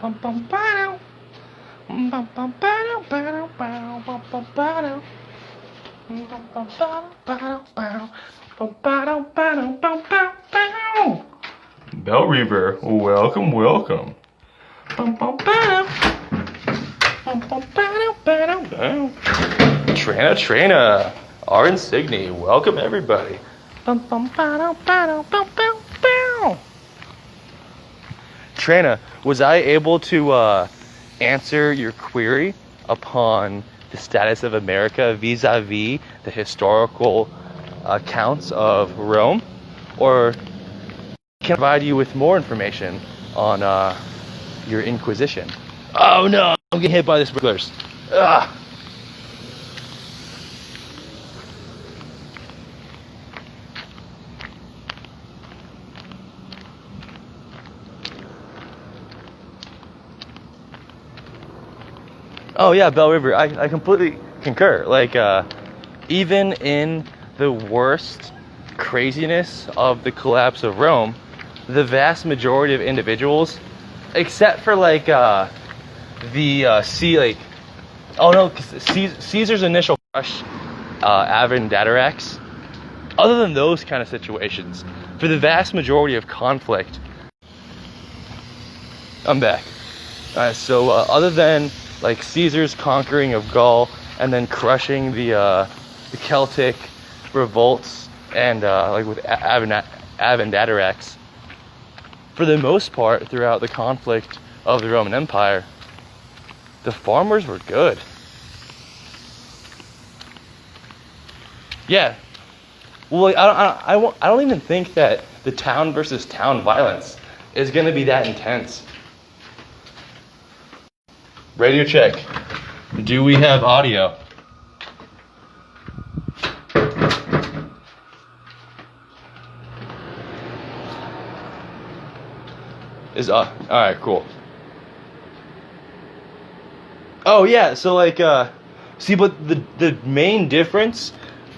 Bum bum ba bum bum ba bum bum ba bum ba Bell Reaver, welcome, welcome. Trina, our insignia, welcome everybody. Trina, was I able to answer your query upon the status of America vis-a-vis the historical accounts of Rome, or can I provide you with more information on your Inquisition? Oh no, I'm getting hit by the sprinklers. Ugh. Oh yeah, Bell River, I completely concur. Like, even in the worst craziness of the collapse of Rome, the vast majority of individuals, except for like Caesar's initial crush, Avandadarax. Other than those kind of situations, for the vast majority of conflict, I'm back. So other than like Caesar's conquering of Gaul and then crushing the Celtic revolts and like with Avandadarax, for the most part throughout the conflict of the Roman Empire, the farmers were good. Yeah. Well, like, I don't even think that the town versus town violence is going to be that intense. Radio check. Do we have audio? All right, cool. Oh yeah, so like see, but the main difference,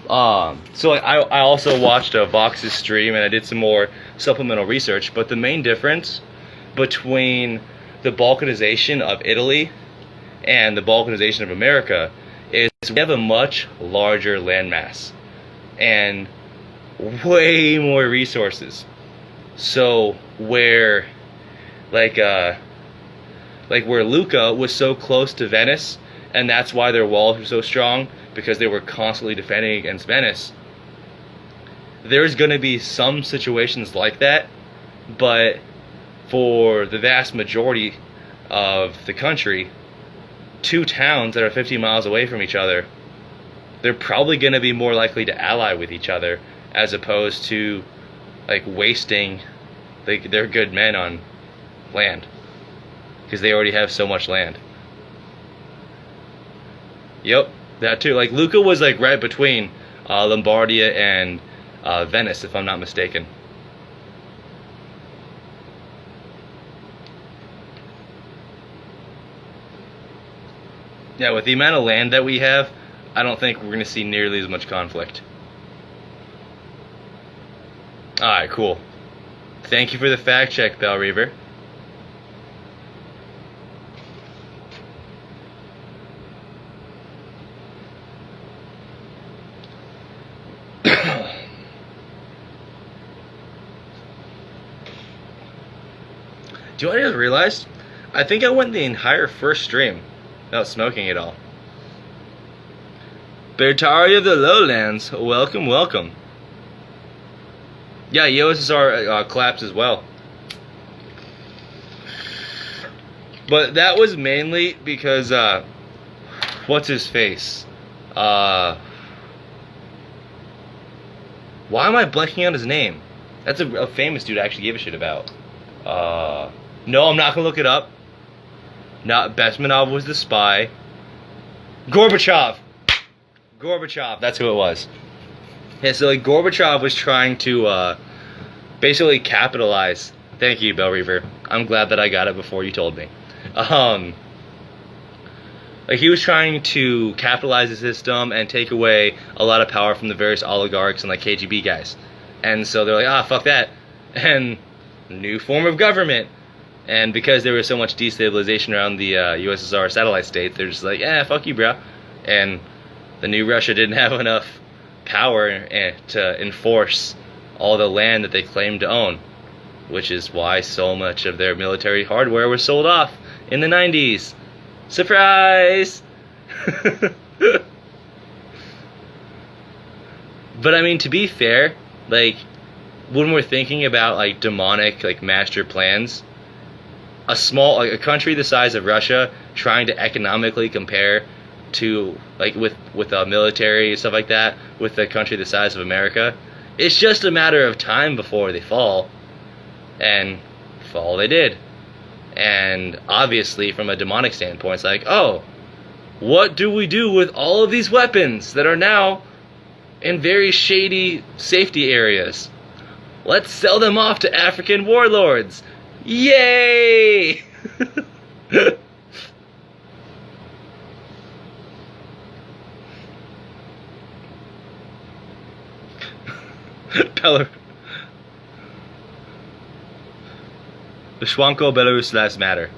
so like I also watched Vox's stream and I did some more supplemental research, but the main difference between the Balkanization of Italy and the Balkanization of America is we have a much larger landmass and way more resources. So where where Lucca was so close to Venice, and that's why their walls were so strong, because they were constantly defending against Venice. There's going to be some situations like that, but for the vast majority of the country, two towns that are 50 miles away from each other, they're probably going to be more likely to ally with each other as opposed to like wasting their good men on land, because they already have so much land. Yep, that too. Like Lucca was like right between Lombardia and Venice, if I'm not mistaken. Yeah, with the amount of land that we have, I don't think we're going to see nearly as much conflict. Alright, cool. Thank you for the fact check, Bell Reaver. Do you know what I just realized? I think I went the entire first stream without smoking at all. Bertari of the Lowlands, welcome, welcome. Yeah, USSR collapsed as well. But that was mainly because, what's his face? Why am I blanking on his name? That's a famous dude I actually gave a shit about. No, I'm not gonna look it up. Not Besmanov was the spy. Gorbachev, that's who it was. Yeah, so like Gorbachev was trying to basically capitalize. Thank you, Bell Reaver. I'm glad that I got it before you told me. Like he was trying to capitalize the system and take away a lot of power from the various oligarchs and like KGB guys. And so they're like, fuck that. And new form of government. And because there was so much destabilization around the USSR satellite states, they're just like, fuck you, bro. And the new Russia didn't have enough power to enforce all the land that they claimed to own, which is why so much of their military hardware was sold off in the 90s. Surprise! But I mean, to be fair, like, when we're thinking about like demonic like master plans, a country the size of Russia trying to economically compare to like with a military stuff like that with a country the size of America, it's just a matter of time before they fall, and fall they did. And obviously from a demonic standpoint, it's like, oh, what do we do with all of these weapons that are now in very shady safety areas? Let's sell them off to African warlords. Yay! The Schwanko Belarus lives matter.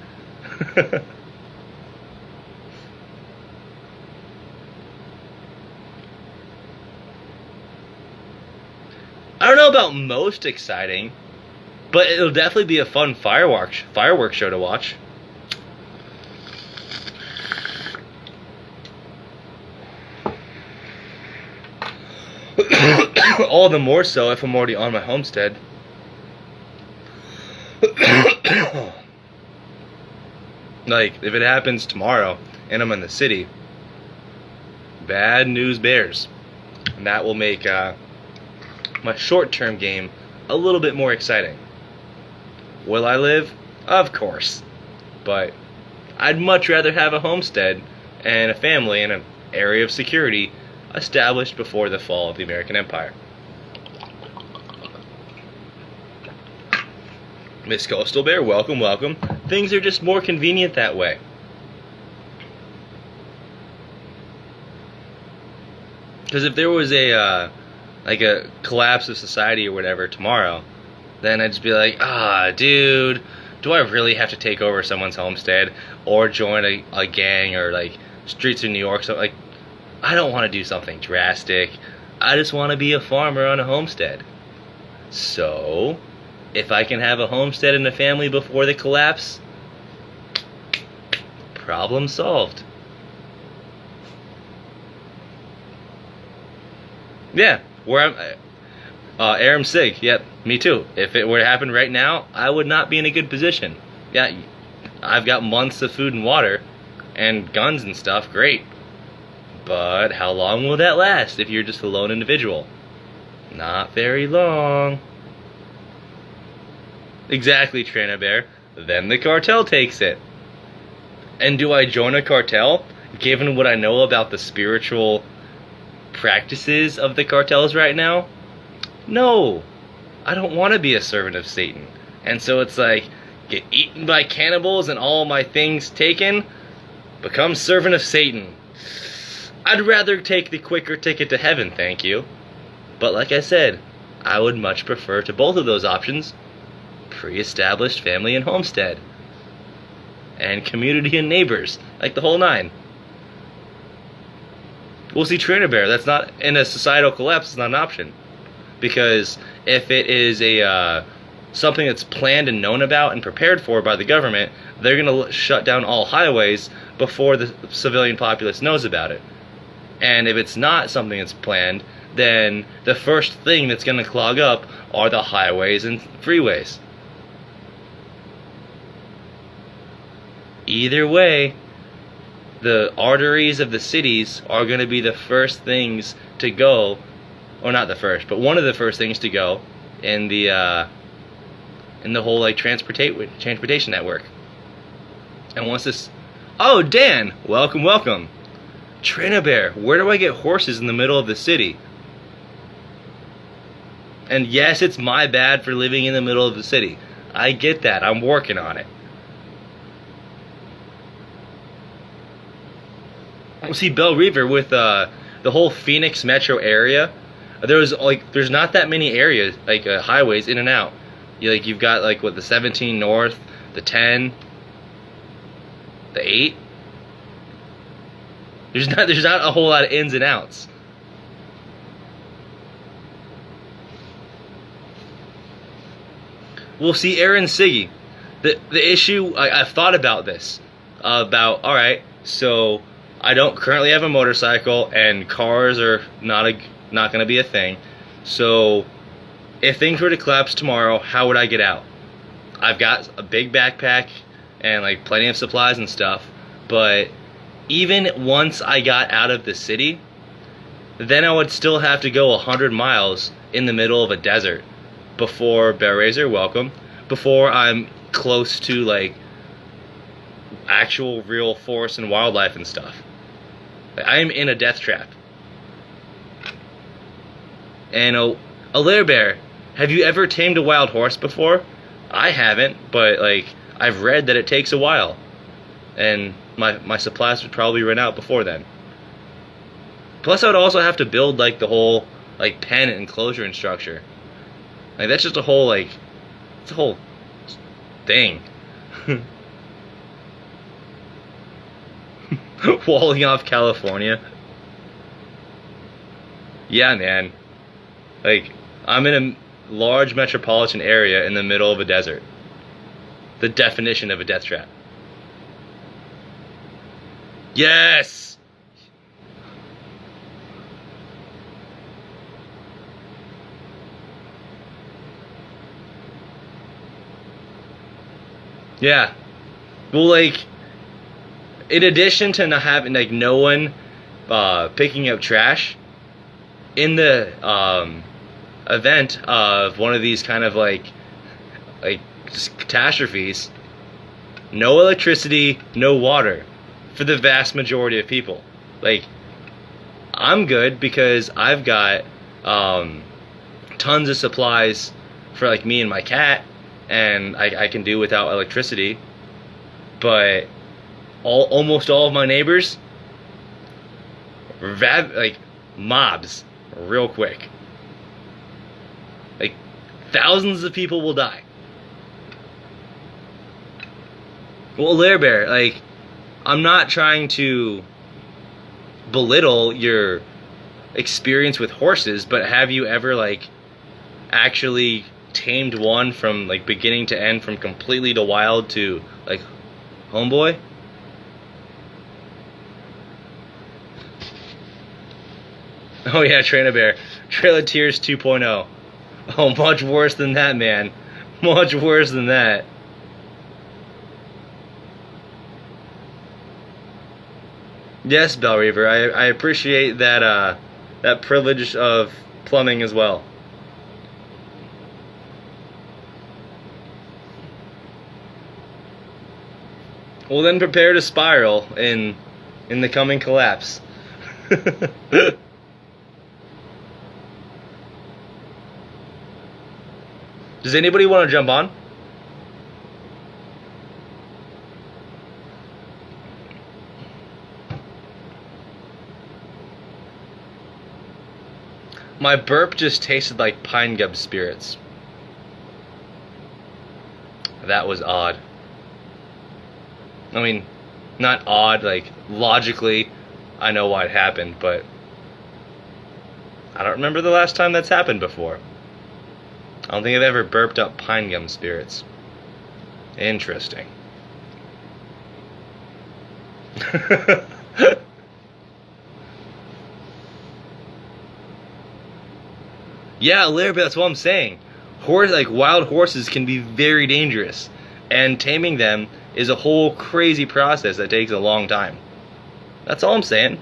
I don't know about most exciting, but it'll definitely be a fun fireworks show to watch. All the more so if I'm already on my homestead. Like, if it happens tomorrow and I'm in the city, bad news bears. And that will make my short-term game a little bit more exciting. Will I live? Of course. But I'd much rather have a homestead and a family and an area of security established before the fall of the American Empire. Miss Coastal Bear, welcome, welcome. Things are just more convenient that way. Because if there was a collapse of society or whatever tomorrow, then I'd just be like, dude, do I really have to take over someone's homestead or join a gang or like streets of New York? So like, I don't want to do something drastic. I just want to be a farmer on a homestead. So, if I can have a homestead and a family before the collapse, problem solved. Yeah, where I'm, Aram Sig, yep, me too. If it were to happen right now, I would not be in a good position. Yeah, I've got months of food and water, and guns and stuff, great. But how long will that last if you're just a lone individual? Not very long. Exactly, Trina Bear. Then the cartel takes it. And do I join a cartel, given what I know about the spiritual practices of the cartels right now? No. I don't want to be a servant of Satan. And so it's like, get eaten by cannibals and all my things taken, become servant of Satan. I'd rather take the quicker ticket to heaven, thank you. But like I said, I would much prefer to both of those options. Pre-established family and homestead. And community and neighbors. Like the whole nine. We'll see, Trainer Bear. That's not, in a societal collapse, it's not an option. Because if it is a something that's planned and known about and prepared for by the government, they're going to shut down all highways before the civilian populace knows about it. And if it's not something that's planned, then the first thing that's going to clog up are the highways and freeways. Either way, the arteries of the cities are going to be the first things to go, or not the first, but one of the first things to go in the whole like transportation network. And once this, oh Dan, welcome, welcome. Trainer Bear, where do I get horses in the middle of the city? And yes, it's my bad for living in the middle of the city. I get that. I'm working on it. See, Bell Reaver, with the whole Phoenix metro area, there's not that many areas, like highways in and out. You've got like the 17 north, the 10, the 8. There's not a whole lot of ins and outs. We'll see Aaron Siggy. The issue, I've thought about this. About, alright, so I don't currently have a motorcycle, and cars are not going to be a thing. So if things were to collapse tomorrow, how would I get out? I've got a big backpack and like plenty of supplies and stuff, but even once I got out of the city, then I would still have to go 100 miles in the middle of a desert before bear raiser, welcome, before I'm close to like actual real forest and wildlife and stuff. I'm in a death trap. And a lair bear, have you ever tamed a wild horse before? I haven't, but like I've read that it takes a while, and my supplies would probably run out before then. Plus I would also have to build like the whole like pen enclosure and structure. Like that's just a whole like, it's a whole thing. Walling off California. Yeah, man. Like, I'm in a large metropolitan area in the middle of a desert. The definition of a death trap. Yes! Yeah. Well, like, in addition to not having, like, no one picking up trash, in the event of one of these kind of like catastrophes, no electricity, no water for the vast majority of people. Like, I'm good because I've got tons of supplies for like me and my cat, and I can do without electricity. But almost all of my neighbors, like mobs, real quick. Like, thousands of people will die. Well, lair bear, like, I'm not trying to belittle your experience with horses, but have you ever like actually tamed one from like beginning to end, from completely to wild to like homeboy? Oh yeah, Train a Bear. Trail of Tears 2.0. Oh, much worse than that, man. Much worse than that. Yes, Bell Reaver, I appreciate that that privilege of plumbing as well. Well, then prepare to spiral in the coming collapse. Does anybody want to jump on? My burp just tasted like pine gum spirits. That was odd. I mean, not odd, like logically I know why it happened, but I don't remember the last time that's happened before. I don't think I've ever burped up pine gum spirits. Interesting. Yeah, Larry, that's what I'm saying. Like wild horses can be very dangerous, and taming them is a whole crazy process that takes a long time. That's all I'm saying.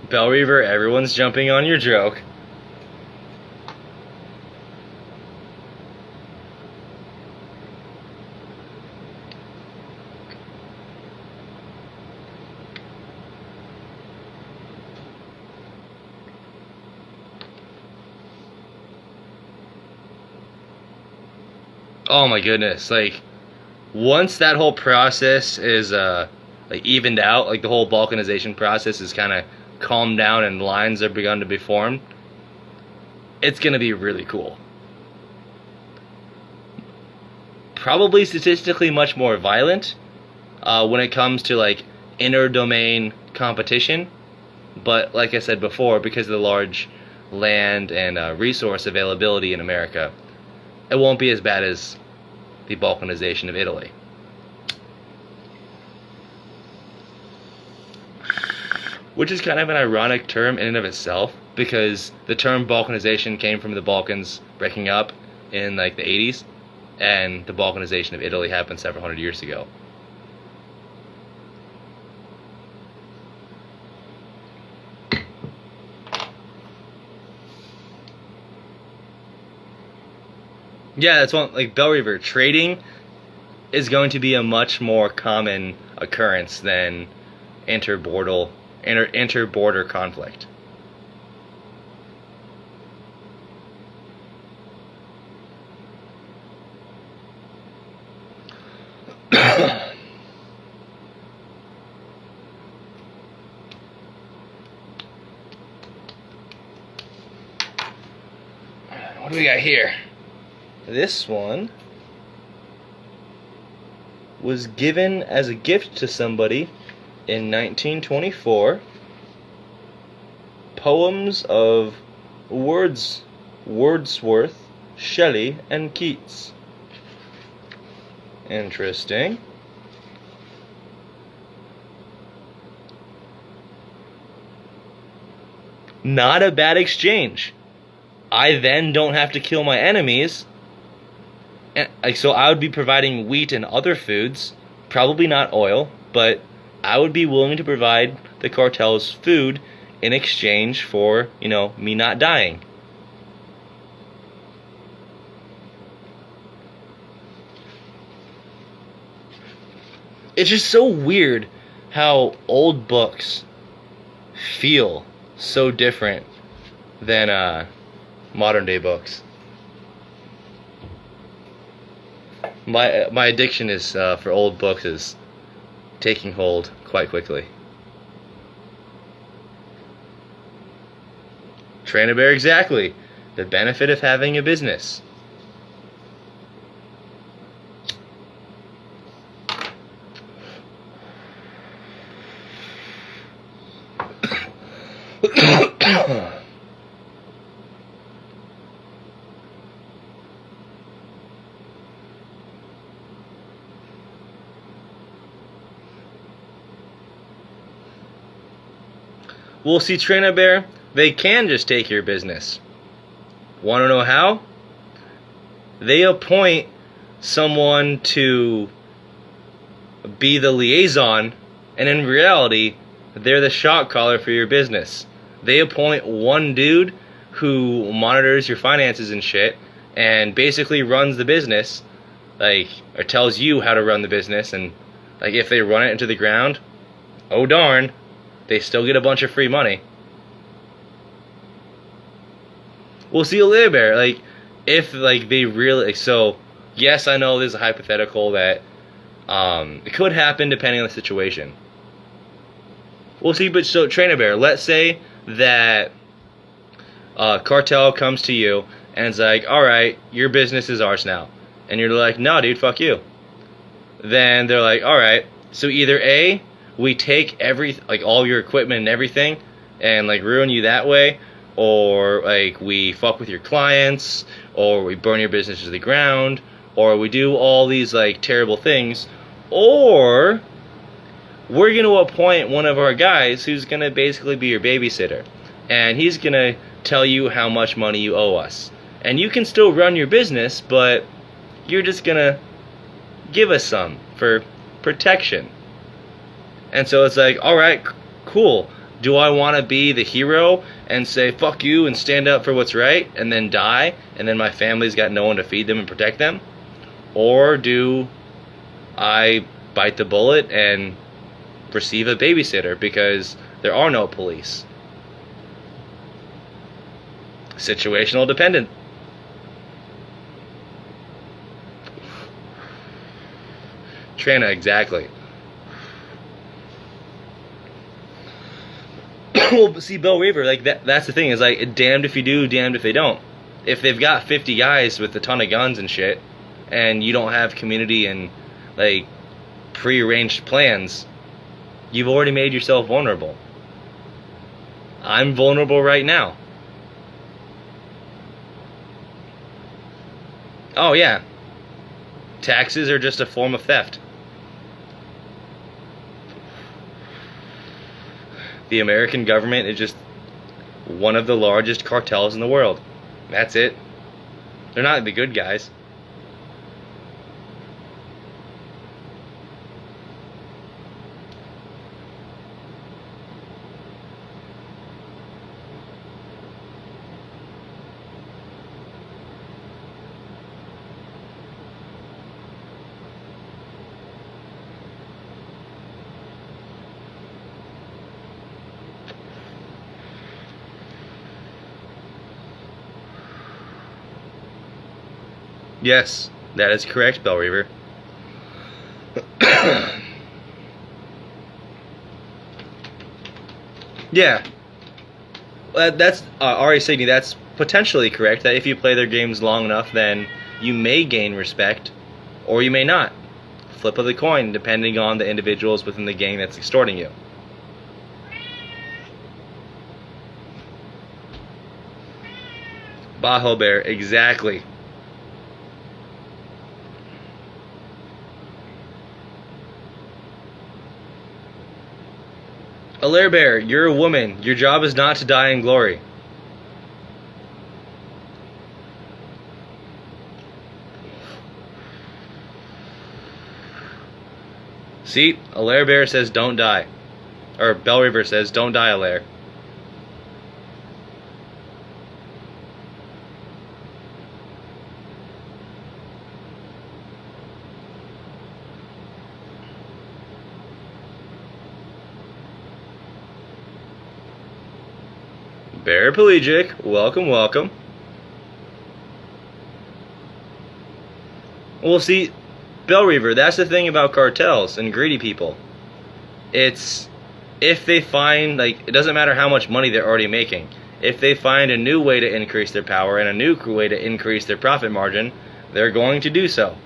Bell Reaver, everyone's jumping on your joke. Oh my goodness, like, once that whole process is like evened out, like the whole balkanization process is kind of calmed down and lines have begun to be formed, it's going to be really cool. Probably statistically much more violent when it comes to like inter-domain competition, but like I said before, because of the large land and resource availability in America, it won't be as bad as the balkanization of Italy. Which is kind of an ironic term in and of itself, because the term balkanization came from the Balkans breaking up in like the 80s, and the balkanization of Italy happened several hundred years ago. Yeah, that's one, like Bell River, trading is going to be a much more common occurrence than inter-border conflict. What do we got here? This one was given as a gift to somebody in 1924. Poems of Wordsworth, Shelley, and Keats. Interesting. Not a bad exchange. I then don't have to kill my enemies. And, so I would be providing wheat and other foods, probably not oil, but I would be willing to provide the cartel's food in exchange for, me not dying. It's just so weird how old books feel so different than modern day books. My addiction is for old books is taking hold quite quickly. Train a bear, exactly. The benefit of having a business. We'll see, Train a Bear, they can just take your business. Want to know how? They appoint someone to be the liaison, and in reality, they're the shot caller for your business. They appoint one dude who monitors your finances and shit, and basically runs the business, or tells you how to run the business, and if they run it into the ground, oh darn, they still get a bunch of free money. We'll see a little bear. If they really, so yes, I know there's a hypothetical that it could happen depending on the situation. We'll see, but so Train a Bear, let's say that cartel comes to you and it's like, alright, your business is ours now. And you're like, no dude, fuck you. Then they're like, alright, so either A, we take all your equipment and everything and ruin you that way, or we fuck with your clients, or we burn your business to the ground, or we do all these terrible things, or we're going to appoint one of our guys who's going to basically be your babysitter, and he's going to tell you how much money you owe us. And you can still run your business, but you're just going to give us some for protection. And so it's alright, cool. Do I want to be the hero and say fuck you and stand up for what's right and then die, and then my family's got no one to feed them and protect them? Or do I bite the bullet and receive a babysitter because there are no police? Situational dependent. Trina, exactly. Well, see, Bell Reaver, like that's the thing, is like, damned if you do, damned if they don't. If they've got 50 guys with a ton of guns and shit, and you don't have community and like prearranged plans, you've already made yourself vulnerable. I'm vulnerable right now. Oh yeah, taxes are just a form of theft. The American government is just one of the largest cartels in the world. That's it. They're not the good guys. Yes, that is correct, Bell Reaver. Yeah, that's Ari Signy. That's potentially correct. That if you play their games long enough, then you may gain respect, or you may not. Flip of the coin, depending on the individuals within the gang that's extorting you. Bajo Bear, exactly. Alair Bear, you're a woman. Your job is not to die in glory. See, Alair Bear says don't die. Or Bell Reaver says don't die, Alair. Paraplegic, welcome, welcome. Well, see, Bell Reaver, that's the thing about cartels and greedy people. It's, if they find, like, it doesn't matter how much money they're already making. If they find a new way to increase their power and a new way to increase their profit margin, they're going to do so.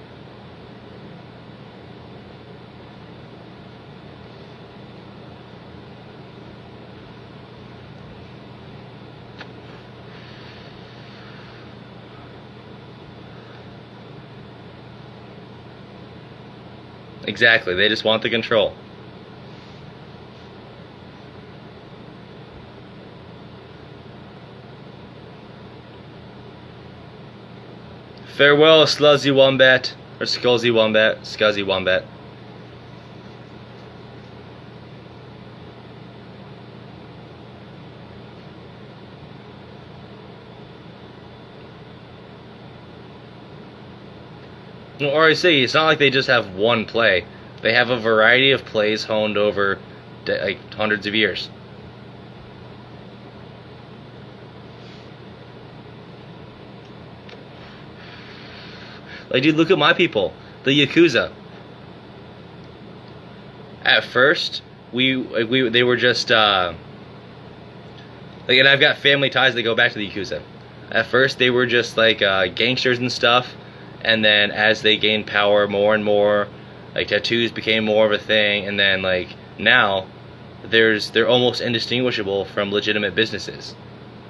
Exactly, they just want the control. Farewell, Sluzzy Wombat, or Skullsy Wombat, Scuzzy Wombat. No, or I say, it's not like they just have one play. They have a variety of plays honed over like hundreds of years. Like, dude, look at my people, the Yakuza. At first, they were just like, and I've got family ties that go back to the Yakuza. At first, they were just like gangsters and stuff. And then as they gained power more and more, like tattoos became more of a thing, and then like now they're almost indistinguishable from legitimate businesses.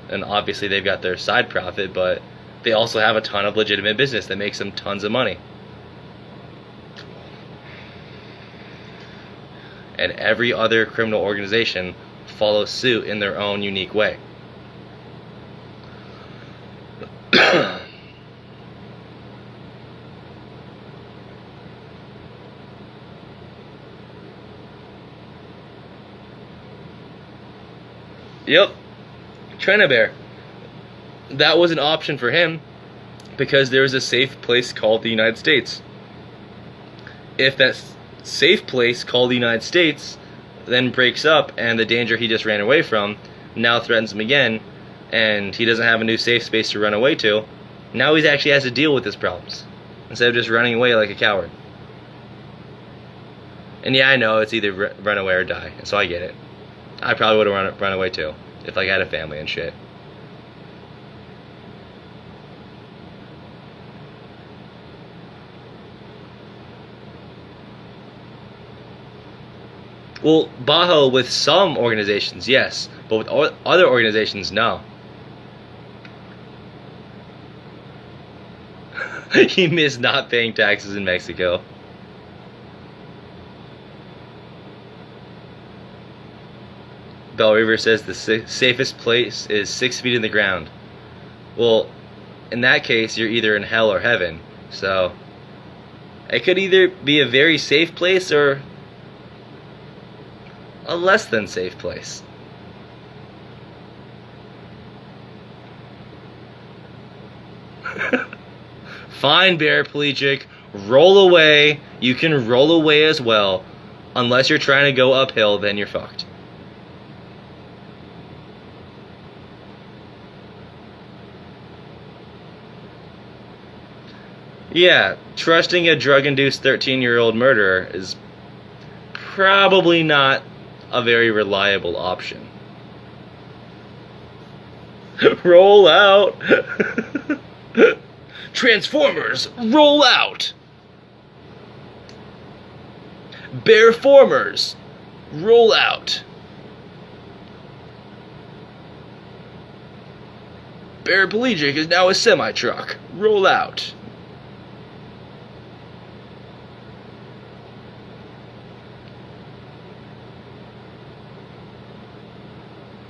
And obviously they've got their side profit, but they also have a ton of legitimate business that makes them tons of money. And every other criminal organization follows suit in their own unique way. Yep, Trina Bear. That was an option for him because there was a safe place called the United States. If that safe place called the United States then breaks up and the danger he just ran away from now threatens him again, and he doesn't have a new safe space to run away to, now he actually has to deal with his problems instead of just running away like a coward. And yeah, I know it's either run away or die, so I get it. I probably would have run away too if like I had a family and shit. Well, Bajo with some organizations, yes, but with other organizations, no. He missed not paying taxes in Mexico. Bell River says the safest place is 6 feet in the ground. Well, in that case, you're either in hell or heaven. So, it could either be a very safe place or a less than safe place. Fine, paraplegic. Roll away. You can roll away as well. Unless you're trying to go uphill, then you're fucked. Yeah, trusting a drug-induced 13-year-old murderer is probably not a very reliable option. Roll out! Transformers, roll out! Bearformers, roll out! Paraplegic is now a semi-truck, roll out!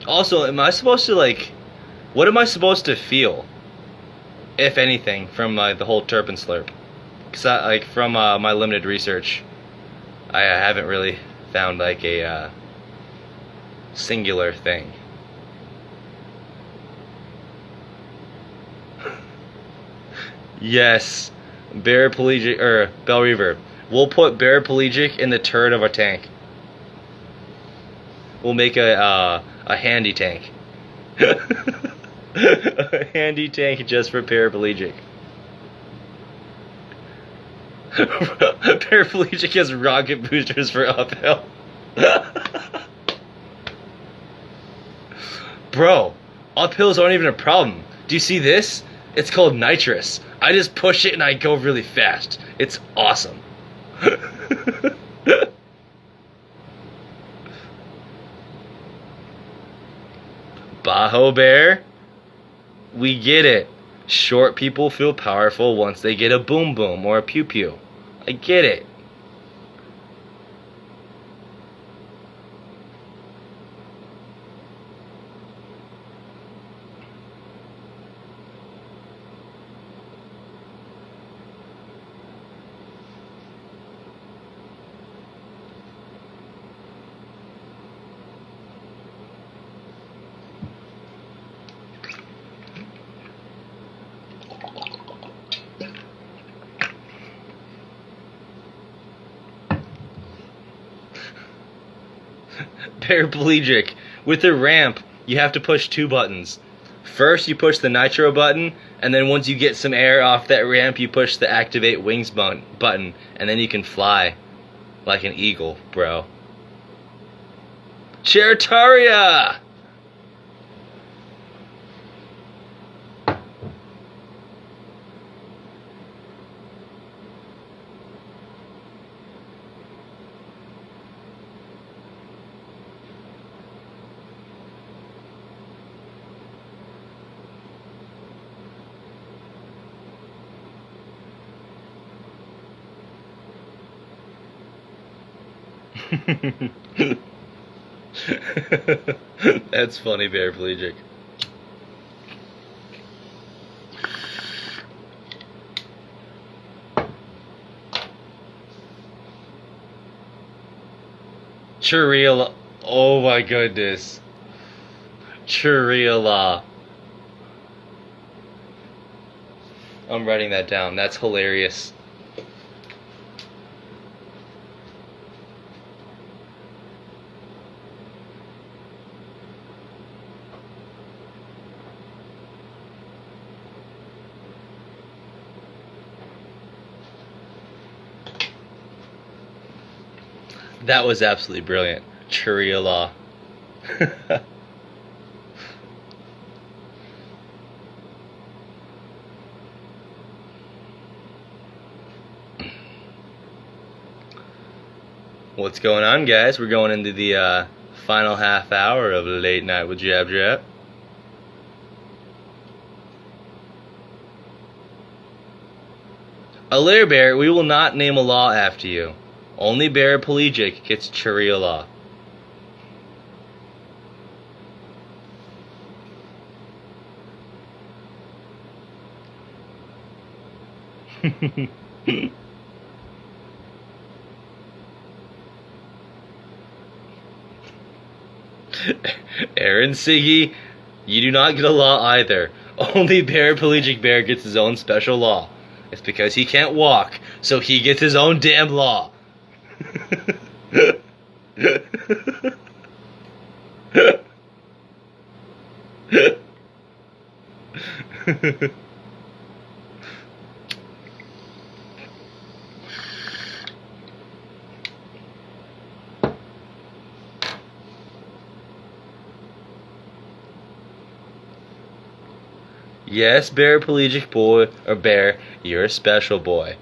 Also, am I supposed to, like, what am I supposed to feel, if anything, from the whole Terp and Slurp? Because, like, from my limited research, I haven't really found, like, a singular thing. Yes, paraplegic, or Bell Reaver. We'll put paraplegic in the turret of a tank. We'll make a handy tank. A handy tank just for paraplegic. Paraplegic has rocket boosters for uphill. Bro, uphills aren't even a problem. Do you see this? It's called nitrous. I just push it and I go really fast. It's awesome. Bajo Bear, we get it. Short people feel powerful once they get a boom boom or a pew pew. I get it. Paraplegic. With the ramp, you have to push 2 buttons. First, you push the nitro button, and then once you get some air off that ramp, you push the activate wings button, and then you can fly like an eagle, bro. Chertaria! That's funny, paraplegic. Churila. Oh my goodness. Churila. I'm writing that down. That's hilarious. That was absolutely brilliant. Churila. What's going on, guys? We're going into the final half hour of Late Night with JapJap. A lair bear, we will not name a law after you. Only paraplegic gets Sharia law. Aaron Siggy, you do not get a law either. Only paraplegic bear gets his own special law. It's because he can't walk, so he gets his own damn law. Yes, paraplegic boy, or bear, you're a special boy.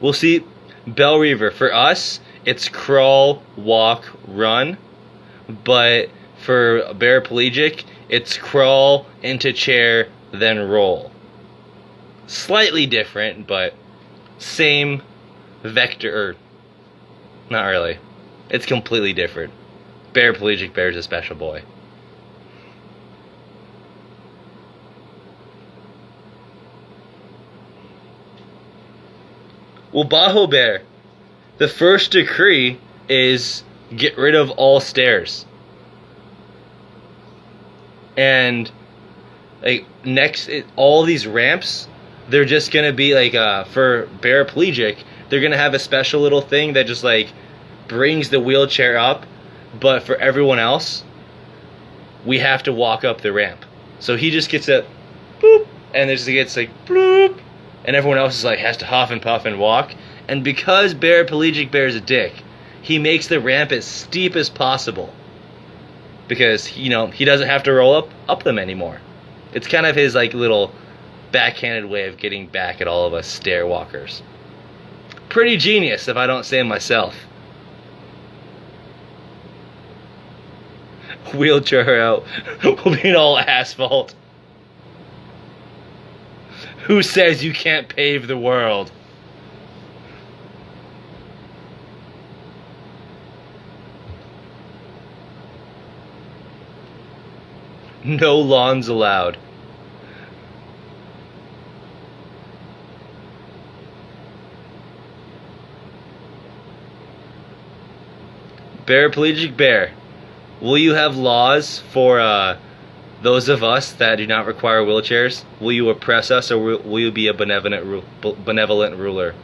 We'll see, Bell Reaver, for us, it's crawl, walk, run. But for paraplegic, it's crawl into chair, then roll. Slightly different, but same vector, or not really. It's completely different. Paraplegic bear's a special boy. Well, Bajo Bear, the first decree is get rid of all stairs. And like all these ramps, they're just gonna be like for paraplegic, they're gonna have a special little thing that just like brings the wheelchair up. But for everyone else, we have to walk up the ramp. So he just gets a boop, and it gets like bloop, and everyone else is like has to huff and puff and walk. And because paraplegic bear's a dick, he makes the ramp as steep as possible. Because he doesn't have to roll up them anymore. It's kind of his like little backhanded way of getting back at all of us stair walkers. Pretty genius, if I don't say myself. Wheelchair out will be all asphalt. Who says you can't pave the world? No lawns allowed. Paraplegic bear, will you have laws for those of us that do not require wheelchairs? Will you oppress us, or will you be a benevolent ruler?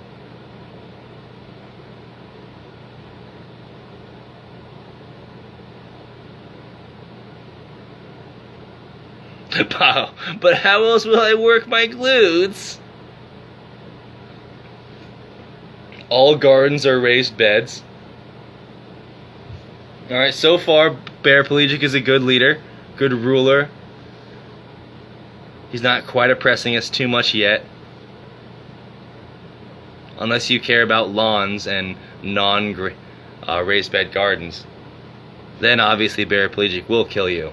But how else will I work my glutes? All gardens are raised beds. Alright, so far, paraplegic is a good leader, good ruler. He's not quite oppressing us too much yet. Unless you care about lawns and non-raised bed gardens. Then obviously paraplegic will kill you.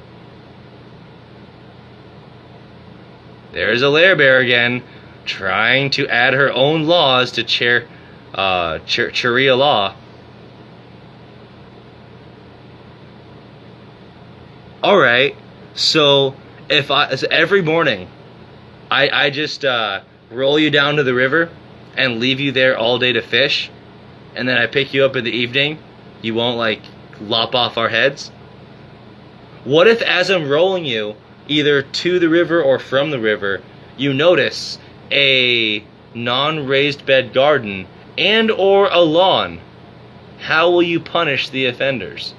There's a lair bear again, trying to add her own laws to Sharia law. Alright, so every morning I just roll you down to the river and leave you there all day to fish, and then I pick you up in the evening, you won't like lop off our heads? What if as I'm rolling you either to the river or from the river, you notice a non-raised bed garden and or a lawn? How will you punish the offenders?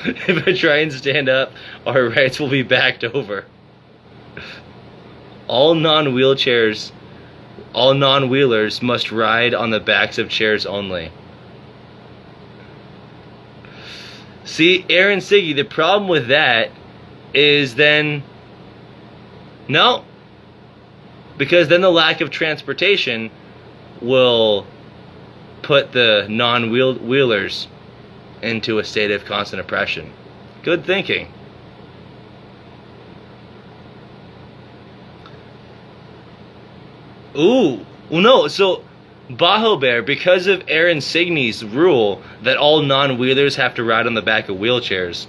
If I try and stand up, our rights will be backed over. All non-wheelchairs, all non-wheelers must ride on the backs of chairs only. See, Aaron Siggy, the problem with that is then, no, because then the lack of transportation will put the non-wheelers into a state of constant oppression. Good thinking. Ooh, well no, so Bajo Bear, because of Aaron Signy's rule that all non-wheelers have to ride on the back of wheelchairs,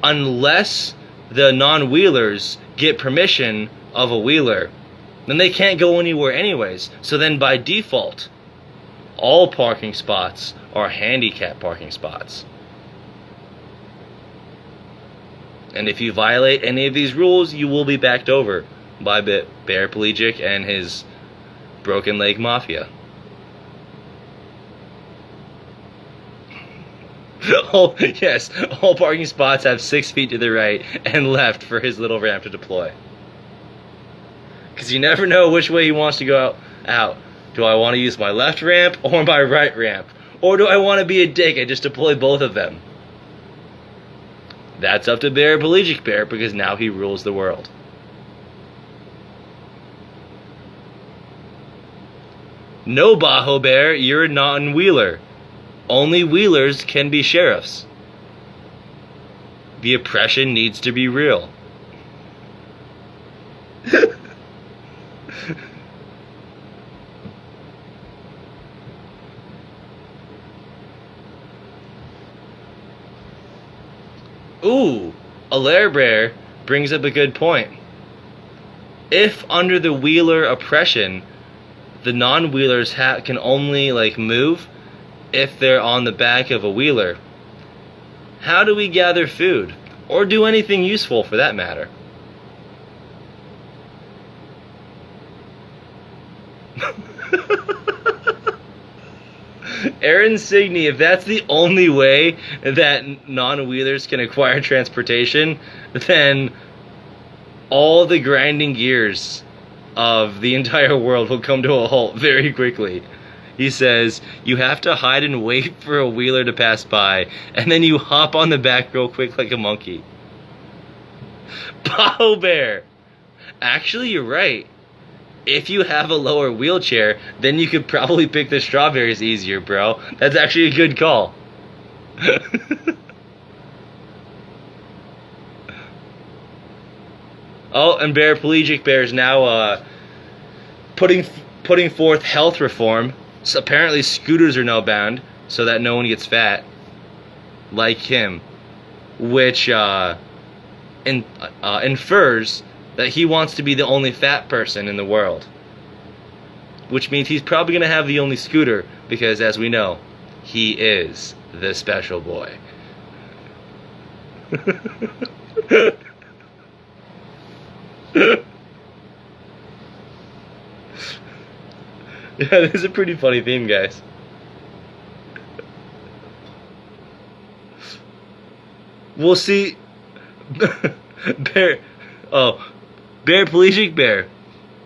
unless the non-wheelers get permission of a wheeler, then they can't go anywhere anyways. So then by default, all parking spots are handicap parking spots. And if you violate any of these rules, you will be backed over by Bear Pelagic and his broken leg mafia. Oh, yes, all parking spots have 6 feet to the right and left for his little ramp to deploy. Because you never know which way he wants to go out. Do I want to use my left ramp or my right ramp? Or do I want to be a dick and just deploy both of them? That's up to Bear Pelagic Bear, because now he rules the world. No, Bajo Bear, you're a non-wheeler. Only wheelers can be sheriffs. The oppression needs to be real. Ooh, Alair Bear brings up a good point. If under the wheeler oppression, the non-wheelers can only move if they're on the back of a wheeler, how do we gather food or do anything useful for that matter? Aaron Signy, if that's the only way that non-wheelers can acquire transportation, then all the grinding gears of the entire world will come to a halt very quickly. He says, you have to hide and wait for a wheeler to pass by, and then you hop on the back real quick like a monkey. Bajo Bear! Actually, you're right. If you have a lower wheelchair, then you could probably pick the strawberries easier, bro. That's actually a good call. Oh, and Bear Pelagic Bear is now putting forth health reform. So apparently scooters are now banned so that no one gets fat like him, which infers that he wants to be the only fat person in the world, which means he's probably going to have the only scooter because, as we know, he is the special boy. Yeah, this is a pretty funny theme, guys. We'll see. Bear Pelagic Bear.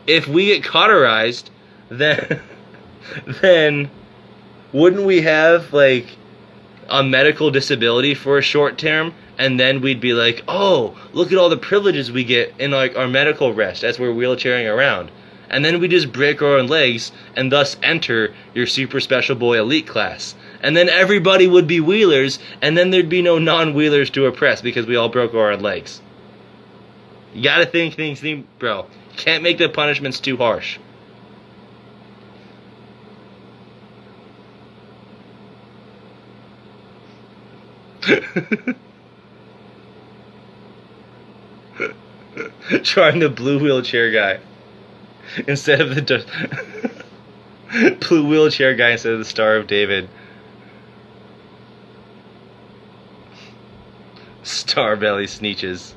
If we get cauterized, then wouldn't we have a medical disability for a short term, and then we'd be like, oh, look at all the privileges we get in our medical rest as we're wheelchairing around. And then we just break our own legs and thus enter your super special boy elite class. And then everybody would be wheelers, and then there'd be no non-wheelers to oppress because we all broke our own legs. You gotta think things, bro. You can't make the punishments too harsh. Trying the blue wheelchair guy instead of the blue wheelchair guy instead of the Star of David. Star belly sneeches.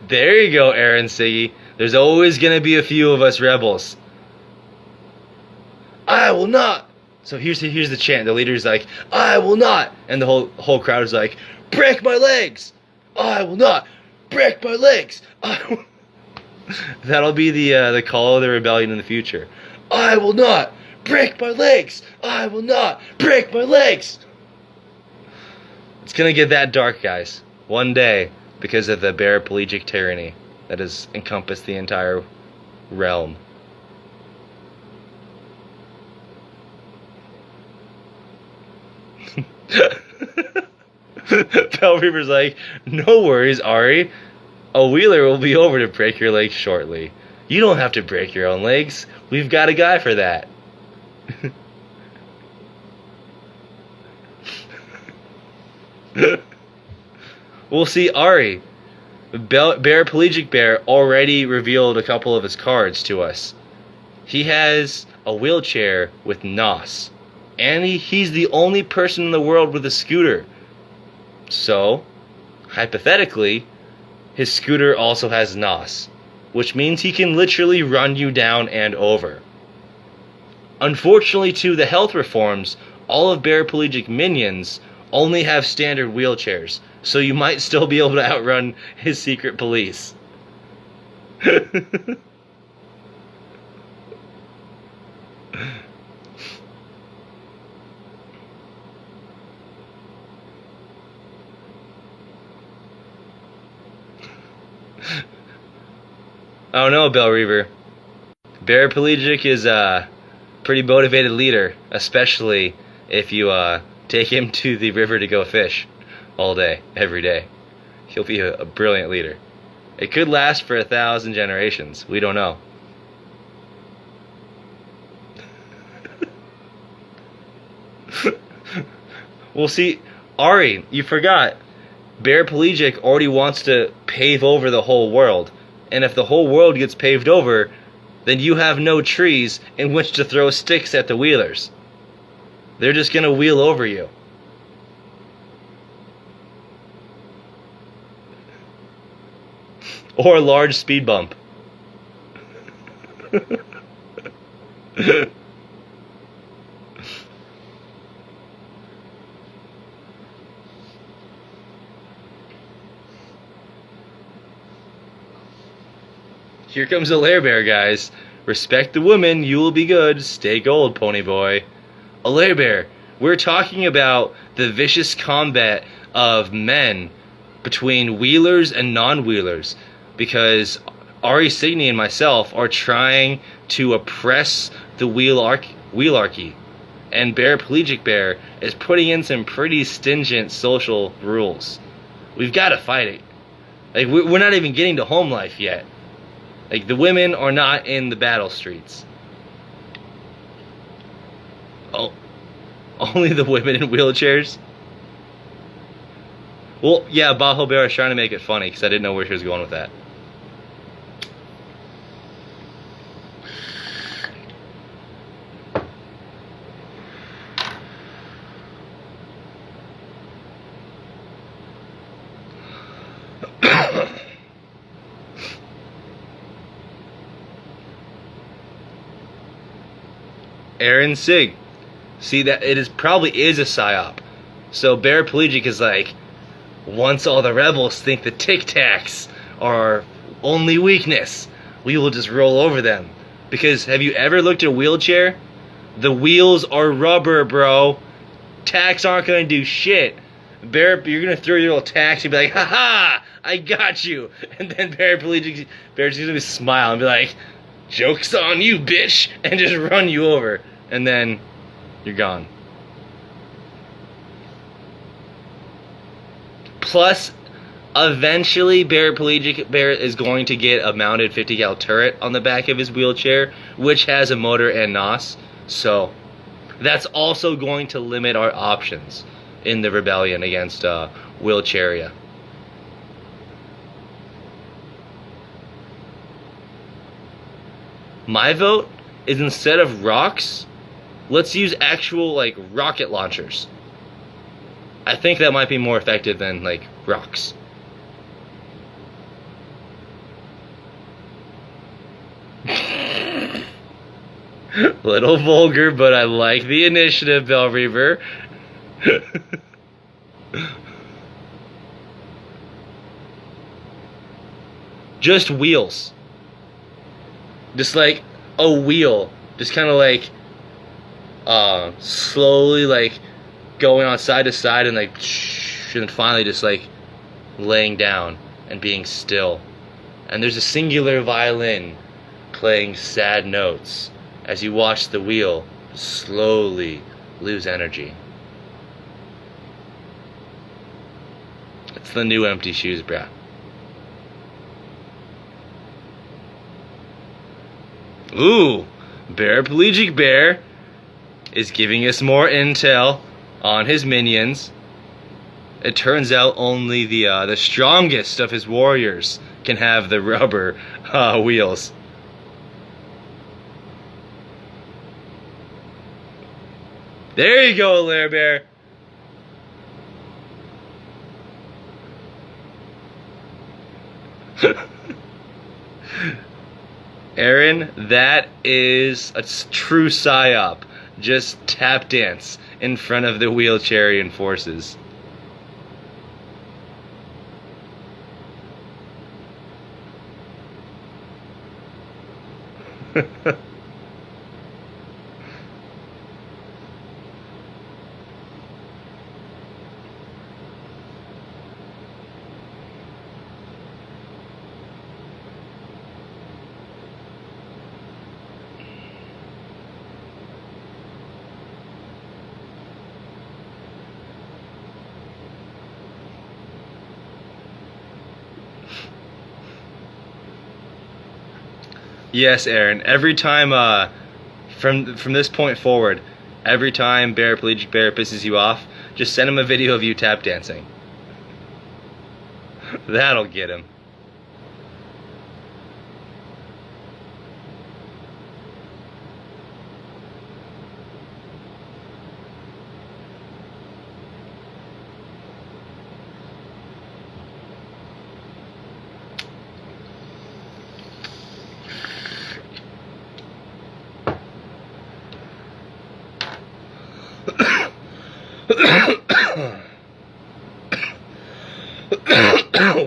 There you go, Aaron Siggy. There's always gonna be a few of us rebels. I will not. So here's the chant. The leader's like, I will not, and the whole crowd is like, break my legs. I will not break my legs. That'll be the call of the rebellion in the future. I will not break my legs. I will not break my legs. It's gonna get that dark, guys. One day, because of the paraplegic tyranny that has encompassed the entire realm. Bell Reaper's like, no worries, Ari. A wheeler will be over to break your legs shortly. You don't have to break your own legs. We've got a guy for that. We'll see, Ari. Paraplegic Bear already revealed a couple of his cards to us. He has a wheelchair with NOS. And he's the only person in the world with a scooter. So, hypothetically, his scooter also has NOS, which means he can literally run you down and over. Unfortunately, to the health reforms, all of paraplegic minions only have standard wheelchairs, so you might still be able to outrun his secret police. I don't know, Bell Reaver. Paraplegic is a pretty motivated leader, especially if you take him to the river to go fish all day, every day. He'll be a brilliant leader. It could last for 1,000 generations. We don't know. We'll see. Ari, you forgot. Paraplegic already wants to pave over the whole world. And if the whole world gets paved over, then you have no trees in which to throw sticks at the wheelers. They're just going to wheel over you. Or a large speed bump. Here comes a lair bear, guys. Respect the woman, you will be good. Stay gold, pony boy. A lair bear. We're talking about the vicious combat of men between wheelers and non-wheelers, because Ari Signy and myself are trying to oppress the wheelarchy, and Paraplegic Bear is putting in some pretty stringent social rules. We've got to fight it. Like, we're not even getting to home life yet. Like, the women are not in the battle streets. Oh, only the women in wheelchairs? Well, yeah, Bajo Bear was trying to make it funny because I didn't know where she was going with that. Aaron Sig. See, that it probably is a psyop. So Paraplegic is like, once all the rebels think the Tic Tacs are our only weakness, we will just roll over them. Because have you ever looked at a wheelchair? The wheels are rubber, bro. Tacks aren't gonna do shit. You're gonna throw your little tacks and be like, ha, I got you. And then Paraplegic Bear's gonna smile and be like, joke's on you, bitch, and just run you over. And then you're gone. Plus, eventually Paraplegic Bear is going to get a mounted 50 cal turret on the back of his wheelchair, which has a motor and NOS. So that's also going to limit our options in the rebellion against Wheelchairia. My vote is, instead of rocks, let's use actual, like, rocket launchers. I think that might be more effective than, like, rocks. Little vulgar, but I like the initiative, Bell Reaver. Just wheels. Just like a wheel. Just kind of like slowly like going on side to side and like and then finally just like laying down and being still. And there's a singular violin playing sad notes as you watch the wheel slowly lose energy. It's the new Empty Shoes, bruh. Ooh, Paraplegic Bear is giving us more intel on his minions. It turns out only the strongest of his warriors can have the rubber wheels. There you go, Lair Bear. Aaron, that is a true psyop. Just tap dance in front of the Wheelcharian forces. Yes, Aaron. Every time, from this point forward, every time Paraplegic Bear pisses you off, just send him a video of you tap dancing. That'll get him.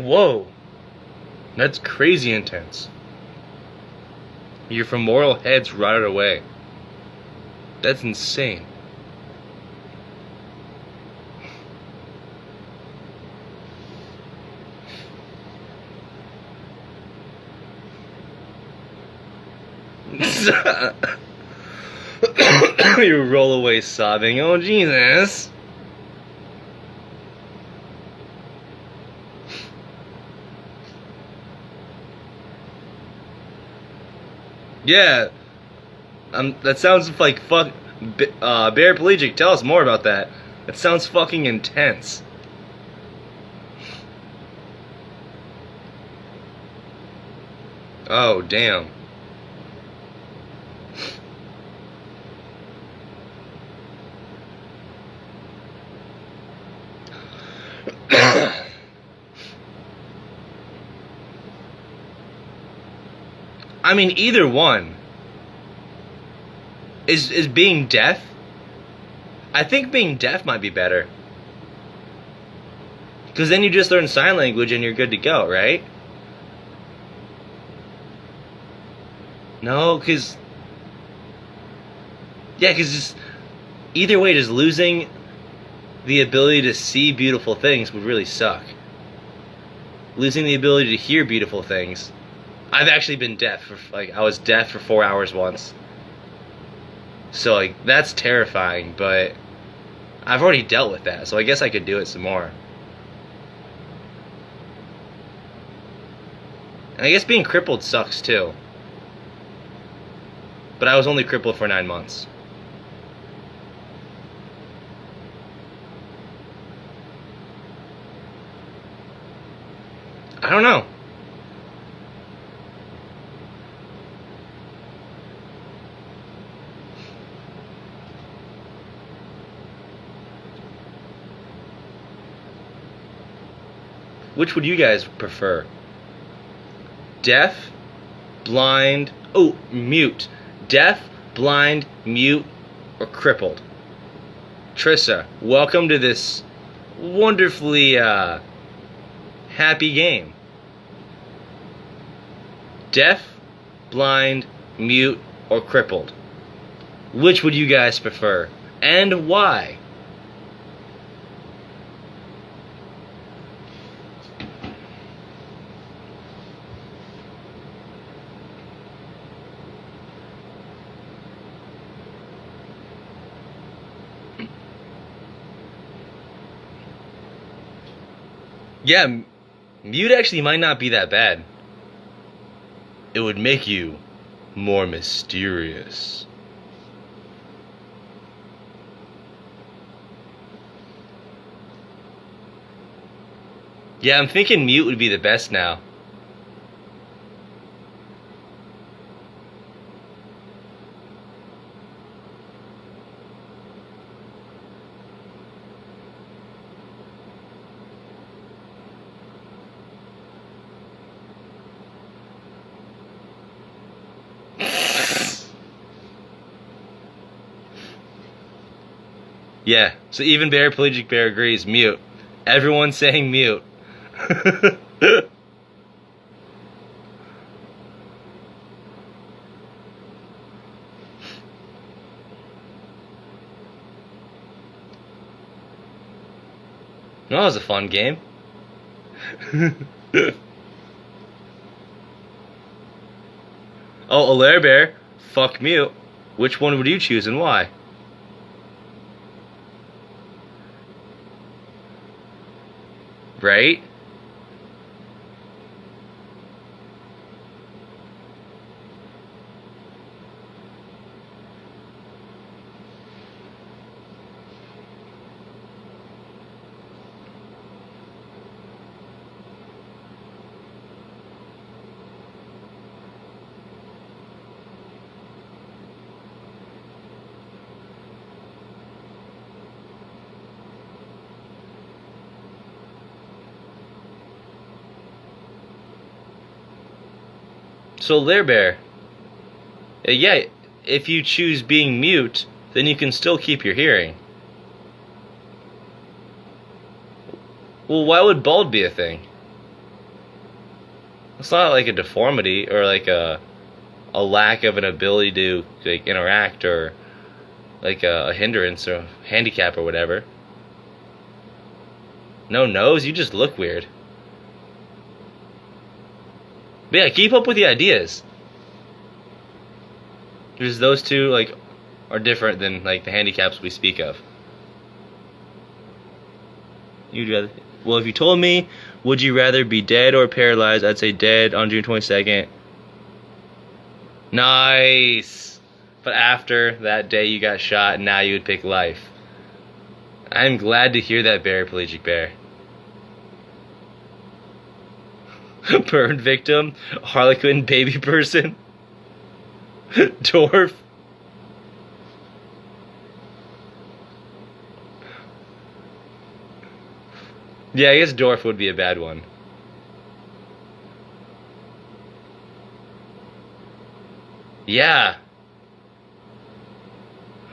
Whoa, that's crazy intense. Your femoral head's rotted away. That's insane. You roll away sobbing. Oh, Jesus. Yeah, that sounds like Paraplegic, tell us more about that. That sounds fucking intense. Oh, damn. I mean, either one. Is being deaf? I think being deaf might be better. Because then you just learn sign language and you're good to go, right? No, because... Yeah, because just... Either way, just losing the ability to see beautiful things would really suck. Losing the ability to hear beautiful things. I've actually been deaf for, I was deaf for 4 hours once. So, that's terrifying, but I've already dealt with that, so I guess I could do it some more. And I guess being crippled sucks, too. But I was only crippled for 9 months. I don't know. Which would you guys prefer? Deaf, blind, mute. Deaf, blind, mute, or crippled? Trissa, welcome to this wonderfully happy game. Deaf, blind, mute, or crippled? Which would you guys prefer? And why? Yeah, mute actually might not be that bad. It would make you more mysterious. Yeah, I'm thinking mute would be the best now. Yeah, so even Paraplegic Bear agrees, mute. Everyone's saying mute. That was a fun game. Oh, Alaire Bear, fuck mute. Which one would you choose and why? Right? So, Lair Bear, yeah, if you choose being mute, then you can still keep your hearing. Well, why would bald be a thing? It's not like a deformity or like a lack of an ability to like interact or like a hindrance or handicap or whatever. No nose, you just look weird. But yeah, keep up with the ideas. Because those two like are different than like the handicaps we speak of. You'd rather, well, if you told me, would you rather be dead or paralyzed? I'd say dead on June 22nd. Nice. But after that day you got shot, now you would pick life. I'm glad to hear that, Paraplegic Bear. Burn victim, Harlequin baby person, dwarf. Yeah, I guess dwarf would be a bad one. Yeah.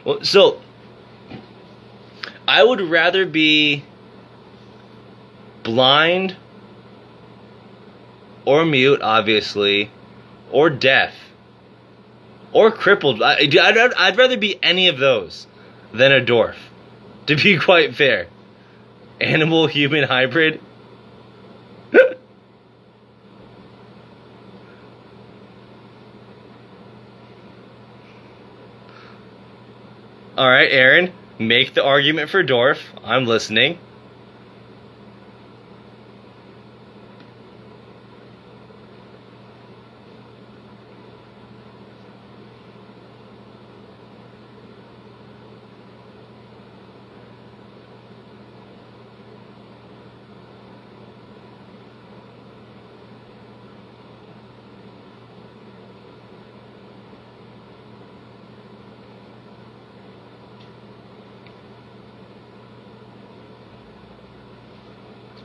Well, so I would rather be blind or mute, obviously, or deaf, or crippled. I'd rather be any of those than a dwarf, to be quite fair. Animal-human hybrid? Alright, Aaron, make the argument for dwarf. I'm listening.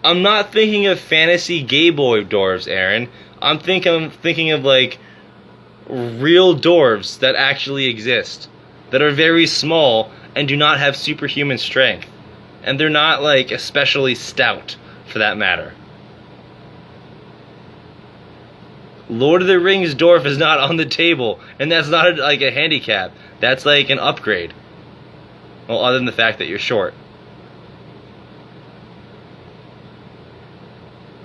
I'm not thinking of fantasy gay boy dwarves, Aaron. I'm thinking of like real dwarves that actually exist, that are very small and do not have superhuman strength. And they're not, like, especially stout, for that matter. Lord of the Rings dwarf is not on the table, and that's not like a handicap. That's like an upgrade. Well, other than the fact that you're short.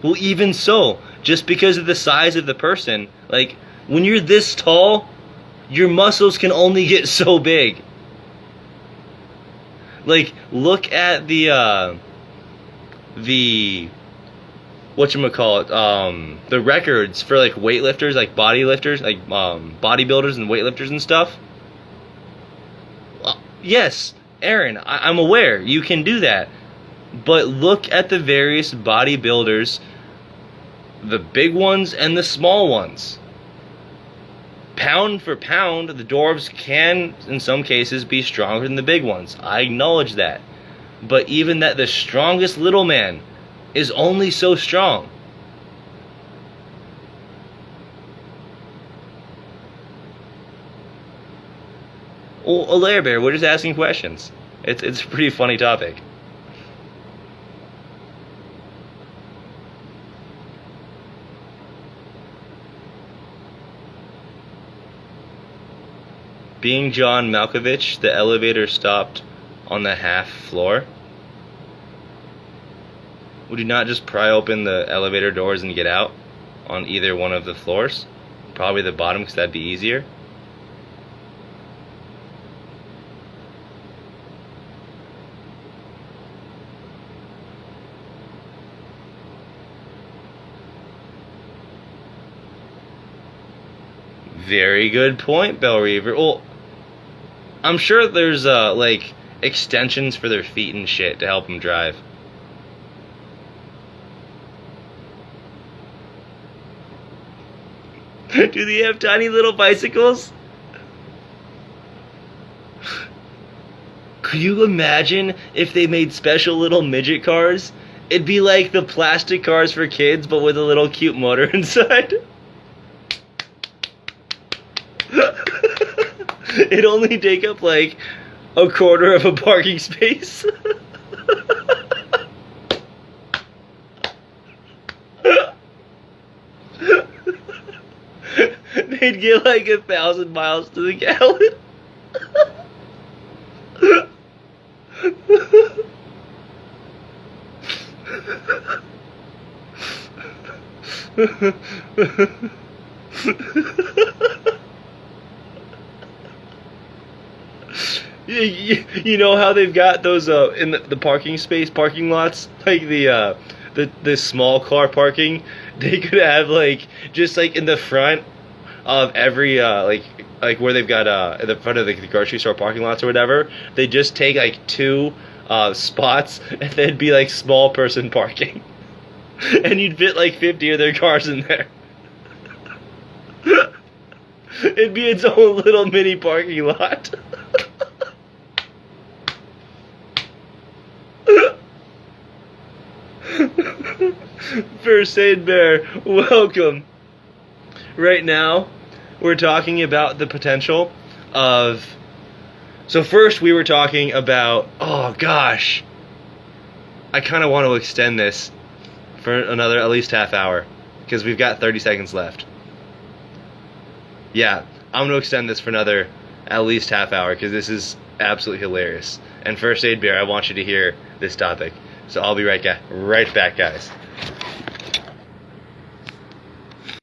Well, even so, just because of the size of the person, like, when you're this tall, your muscles can only get so big. Like, look at the whatchamacallit, the records for, like, weightlifters, like bodylifters, like bodybuilders and weightlifters and stuff. Yes, Aaron, I'm aware you can do that. But look at the various bodybuilders, the big ones and the small ones. Pound for pound, the dwarves can, in some cases, be stronger than the big ones. I acknowledge that. But even that, the strongest little man is only so strong. Well, Alair Bear, we're just asking questions. It's a pretty funny topic. Being John Malkovich, the elevator stopped on the half floor. Would you not just pry open the elevator doors and get out on either one of the floors? Probably the bottom, because that'd be easier. Very good point, Bell Reaver. Well, I'm sure there's like extensions for their feet and shit to help them drive. Do they have tiny little bicycles? Could you imagine if they made special little midget cars? It'd be like the plastic cars for kids, but with a little cute motor inside. It'd only take up like a quarter of a parking space. They'd get like 1,000 miles to the gallon. You know how they've got those in the parking lots, like the small car parking. They could have like just like in the front of every like where they've got at the front of the grocery store parking lots or whatever. They just take like 2 spots, and they'd be like small person parking, and you'd fit like 50 of their cars in there. It'd be its own little mini parking lot. First Aid Bear, welcome. Right now, we're talking about the potential of... So first we were talking about... Oh gosh. I kind of want to extend this for another at least half hour, because we've got 30 seconds left. Yeah, I'm going to extend this for another at least half hour, because this is absolutely hilarious. And First Aid Bear, I want you to hear this topic. So I'll be right back, guys.